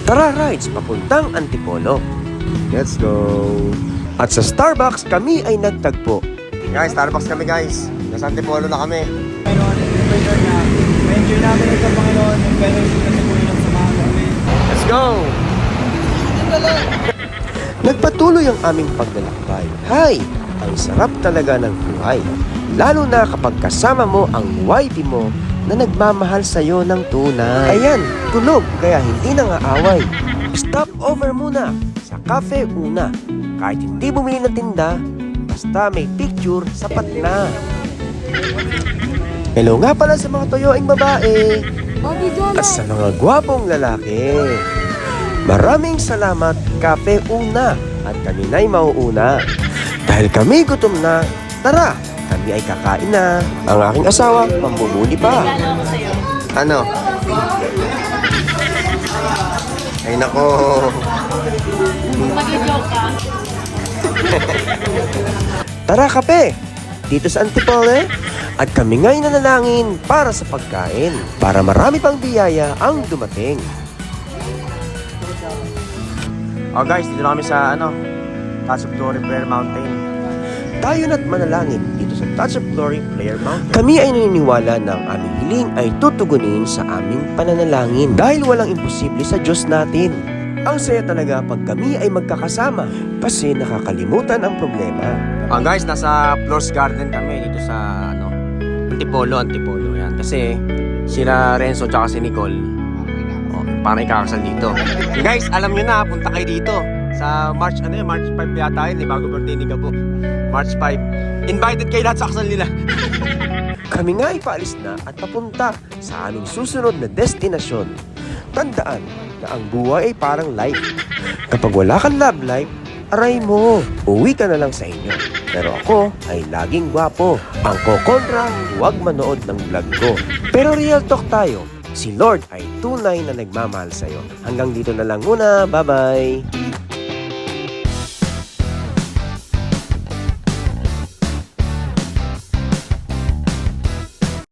Tara rides papuntang Antipolo. Let's go! At sa Starbucks kami ay nagtagpo. Guys, Starbucks kami guys. Nasa Antipolo na kami. Panginoon, Panginoon na, ma-enjoy namin ito, Panginoon, yung fellowship na nagpunan sa mga kami. Let's go! Nagpatuloy ang aming paglalakbay. Hay! Ang sarap talaga ng buhay. Lalo na kapag kasama mo ang wifey mo na nagmamahal sa'yo ng tunay. Ayan, tulog kaya hindi na aaway. Stop over muna sa Cafe Una. Kahit hindi bumili ng tinda, basta may picture, sapat na. Hello nga pala sa mga toyoing babae at sa mga gwapong lalaki. Maraming salamat Cafe Una at kami na'y mauuna. Dahil kami gutom na, tara, kami ay kakain na. Ang aking asawa, mamumuli pa. Ano? Ay nako! Mag-joke ka. Tara kape, dito sa Antipolo. At kami nga'y nanalangin para sa pagkain. Para marami pang biyaya ang dumating. Oh guys, dito na kami sa Touch of Glory Prayer Mountain. Tayo na't manalangin dito sa Touch of Glory Prayer Mountain. Kami ay naniniwala na ang aming hiling ay tutugunin sa aming pananalangin. Dahil walang imposible sa Diyos natin. Ang saya talaga pag kami ay magkakasama. Kasi nakakalimutan ang problema. Guys, nasa Flores Garden kami dito sa Antipolo yan. Kasi sila Renzo tsaka si Nicole parang ikakasal dito. Guys, alam nyo na, punta kayo dito sa March 5 yata yun, bago birthday ni Gabo. March 5. Invited kayo lahat sa kasal nila. Kami nga ay paalis na at papunta sa aming susunod na destinasyon. Tandaan na ang buhay ay parang life. Kapag wala kang love life, aray mo, uwi ka na lang sa inyo. Pero ako ay laging gwapo. Ang kokontra, huwag manood ng vlog ko. Pero real talk tayo, si Lord ay tunay na nagmamahal sa'yo. Hanggang dito na lang muna, bye-bye!